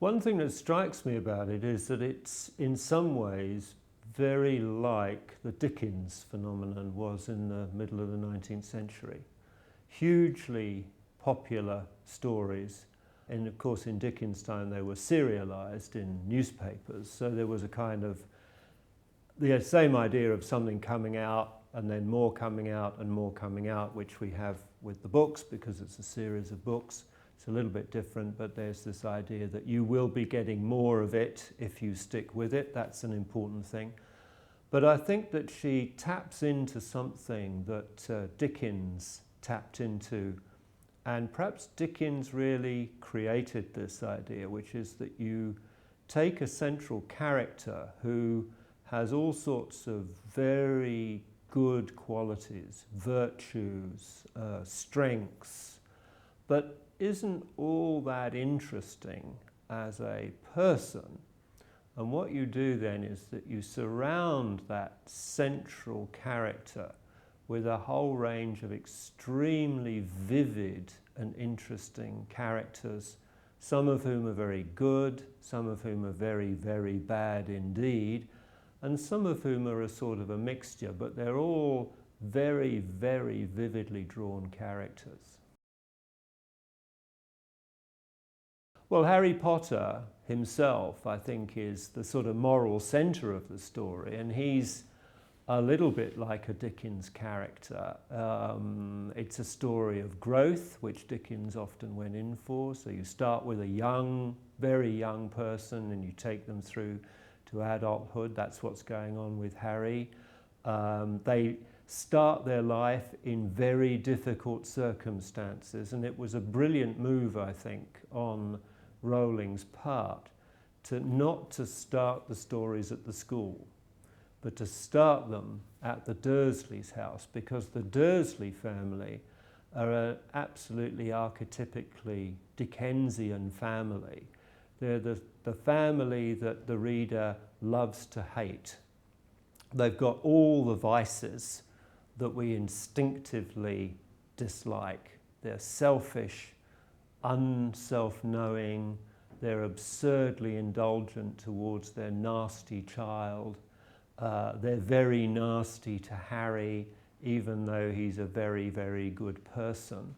One thing that strikes me about it is that it's in some ways very like the Dickens phenomenon was in the middle of the 19th century. Hugely popular stories, and of course in Dickens' time they were serialized in newspapers, so there was a kind of the same idea of something coming out and then more coming out and more coming out, which we have with the books because it's a series of books. It's a little bit different, but there's this idea that you will be getting more of it if you stick with it. That's an important thing. But I think that she taps into something that Dickens tapped into, and perhaps Dickens really created this idea, which is that you take a central character who has all sorts of very good qualities, virtues, strengths, but isn't all that interesting as a person. And what you do then is that you surround that central character with a whole range of extremely vivid and interesting characters, some of whom are very good, some of whom are very, very bad indeed, and some of whom are a sort of a mixture, but they're all very, very vividly drawn characters. Well, Harry Potter himself, I think, is the sort of moral centre of the story, and he's a little bit like a Dickens character. It's a story of growth, which Dickens often went in for. So you start with a young, very young person, and you take them through to adulthood. That's what's going on with Harry. They start their life in very difficult circumstances, and it was a brilliant move, I think, on Rowling's part not to start the stories at the school, but to start them at the Dursleys' house, because the Dursley family are an absolutely archetypically Dickensian family. They're the family that the reader loves to hate. They've got all the vices that we instinctively dislike. They're selfish, unself-knowing, they're absurdly indulgent towards their nasty child. They're very nasty to Harry, even though he's a very, very good person.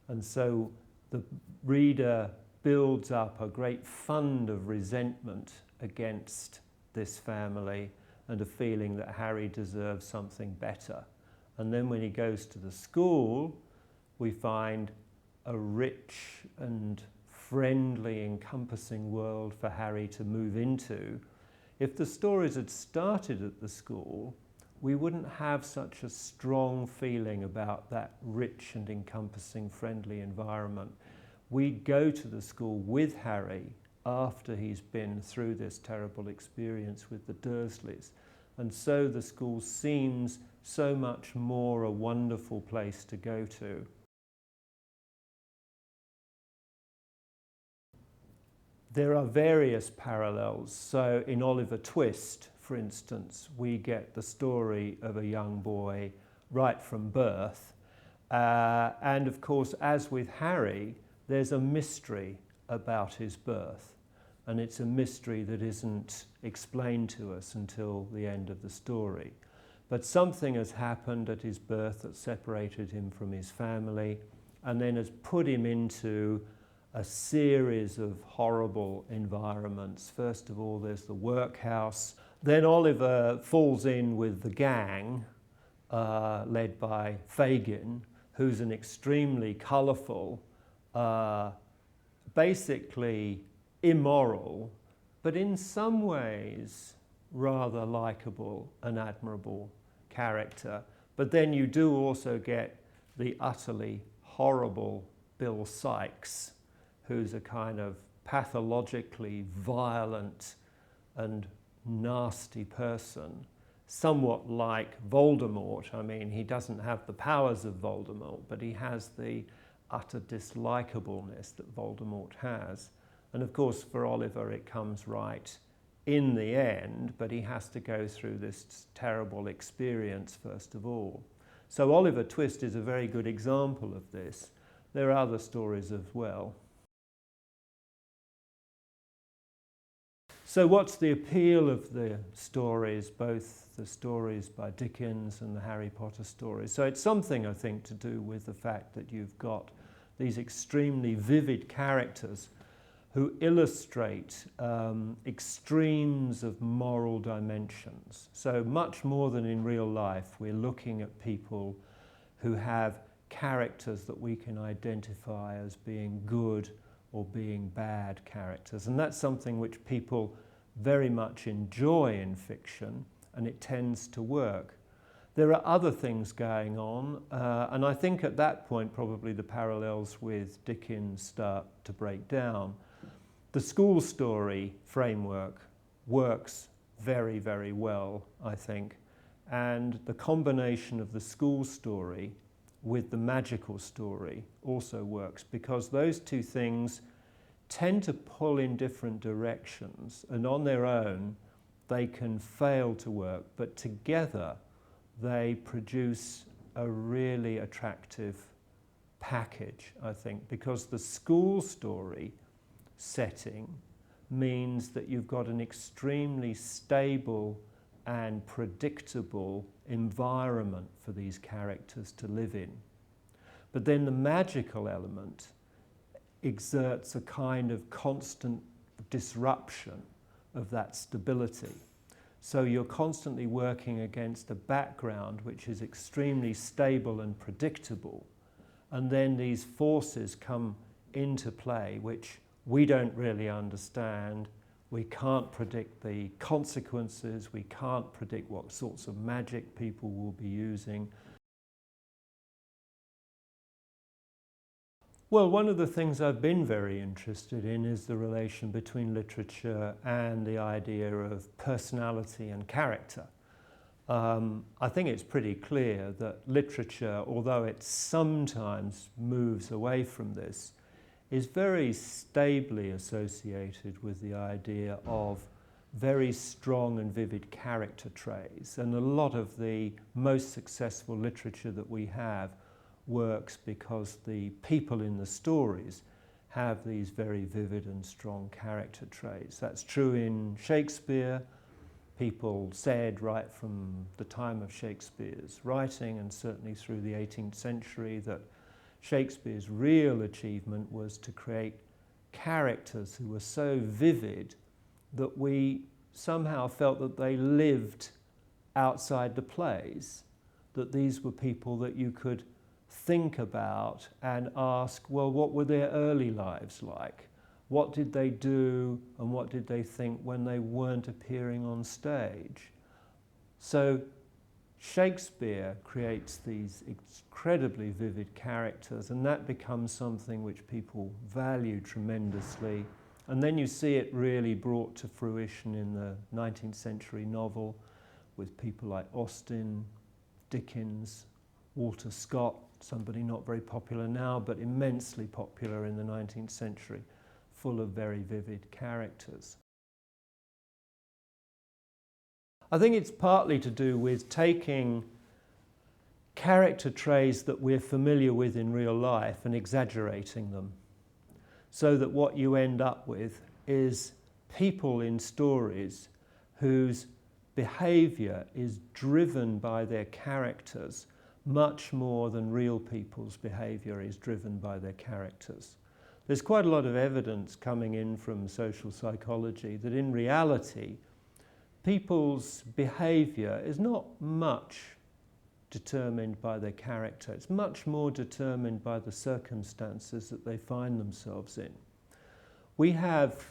And so the reader builds up a great fund of resentment against this family and a feeling that Harry deserves something better. And then when he goes to the school, we find a rich and friendly, encompassing world for Harry to move into. If the stories had started at the school, we wouldn't have such a strong feeling about that rich and encompassing, friendly environment. We go to the school with Harry after he's been through this terrible experience with the Dursleys. And so the school seems so much more a wonderful place to go to. There are various parallels. So in Oliver Twist, for instance, we get the story of a young boy right from birth. And of course, as with Harry, there's a mystery about his birth. And it's a mystery that isn't explained to us until the end of the story. But something has happened at his birth that separated him from his family and then has put him into a series of horrible environments. First of all, there's the workhouse. Then Oliver falls in with the gang, led by Fagin, who's an extremely colourful, basically immoral, but in some ways rather likeable and admirable character. But then you do also get the utterly horrible Bill Sikes, who's a kind of pathologically violent and nasty person, somewhat like Voldemort. I mean, he doesn't have the powers of Voldemort, but he has the utter dislikableness that Voldemort has. And of course, for Oliver, it comes right in the end, but he has to go through this terrible experience first of all. So Oliver Twist is a very good example of this. There are other stories as well. So what's the appeal of the stories, both the stories by Dickens and the Harry Potter stories? So it's something, I think, to do with the fact that you've got these extremely vivid characters who illustrate extremes of moral dimensions. So much more than in real life, we're looking at people who have characters that we can identify as being good or being bad characters. And that's something which people very much enjoy in fiction, and it tends to work. There are other things going on, and I think at that point probably the parallels with Dickens start to break down. The school story framework works very, very well, I think, and the combination of the school story with the magical story also works, because those two things tend to pull in different directions, and on their own they can fail to work, but together they produce a really attractive package, I think, because the school story setting means that you've got an extremely stable and predictable environment for these characters to live in. But then the magical element exerts a kind of constant disruption of that stability. So you're constantly working against a background which is extremely stable and predictable, and then these forces come into play which we don't really understand. We can't predict the consequences, we can't predict what sorts of magic people will be using. Well, one of the things I've been very interested in is the relation between literature and the idea of personality and character. I think it's pretty clear that literature, although it sometimes moves away from this, is very stably associated with the idea of very strong and vivid character traits. And a lot of the most successful literature that we have works because the people in the stories have these very vivid and strong character traits. That's true in Shakespeare. People said right from the time of Shakespeare's writing, and certainly through the 18th century, that Shakespeare's real achievement was to create characters who were so vivid that we somehow felt that they lived outside the plays, that these were people that you could think about and ask, well, what were their early lives like? What did they do and what did they think when they weren't appearing on stage? So Shakespeare creates these incredibly vivid characters, and that becomes something which people value tremendously. And then you see it really brought to fruition in the 19th century novel with people like Austen, Dickens, Walter Scott, somebody not very popular now, but immensely popular in the 19th century, full of very vivid characters. I think it's partly to do with taking character traits that we're familiar with in real life and exaggerating them, so that what you end up with is people in stories whose behaviour is driven by their characters much more than real people's behaviour is driven by their characters. There's quite a lot of evidence coming in from social psychology that in reality people's behaviour is not much determined by their character. It's much more determined by the circumstances that they find themselves in. We have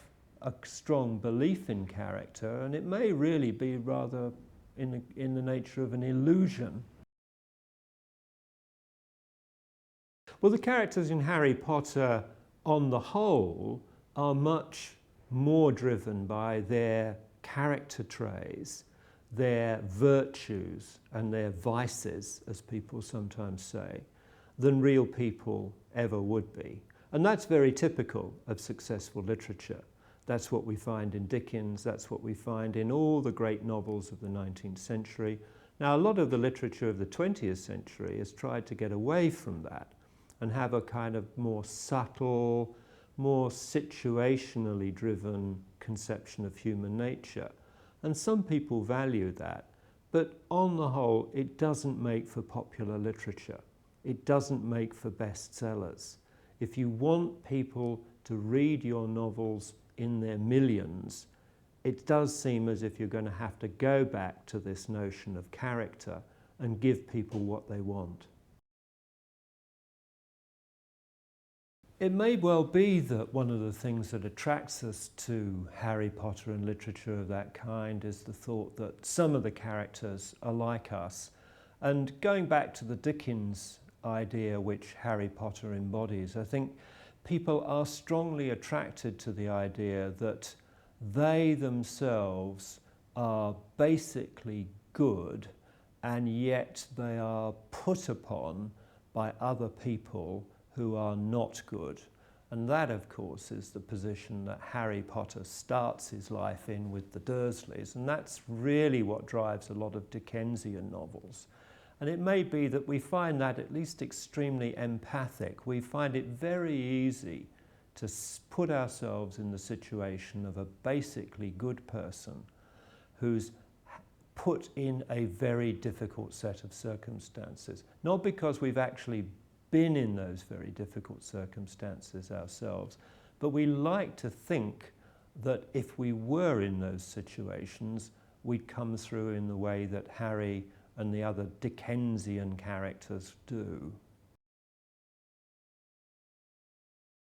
a strong belief in character, and it may really be rather in the nature of an illusion. Well, the characters in Harry Potter, on the whole, are much more driven by their character traits, their virtues and their vices, as people sometimes say, than real people ever would be. And that's very typical of successful literature. That's what we find in Dickens, that's what we find in all the great novels of the 19th century. Now, a lot of the literature of the 20th century has tried to get away from that and have a kind of more subtle, more situationally driven conception of human nature. And some people value that, but on the whole, it doesn't make for popular literature. It doesn't make for bestsellers. If you want people to read your novels in their millions, it does seem as if you're going to have to go back to this notion of character and give people what they want. It may well be that one of the things that attracts us to Harry Potter and literature of that kind is the thought that some of the characters are like us. And going back to the Dickens idea which Harry Potter embodies, I think people are strongly attracted to the idea that they themselves are basically good, and yet they are put upon by other people who are not good. And that, of course, is the position that Harry Potter starts his life in with the Dursleys, and that's really what drives a lot of Dickensian novels. And it may be that we find that at least extremely empathic. We find it very easy to put ourselves in the situation of a basically good person who's put in a very difficult set of circumstances. Not because we've actually been in those very difficult circumstances ourselves, but we like to think that if we were in those situations, we'd come through in the way that Harry and the other Dickensian characters do.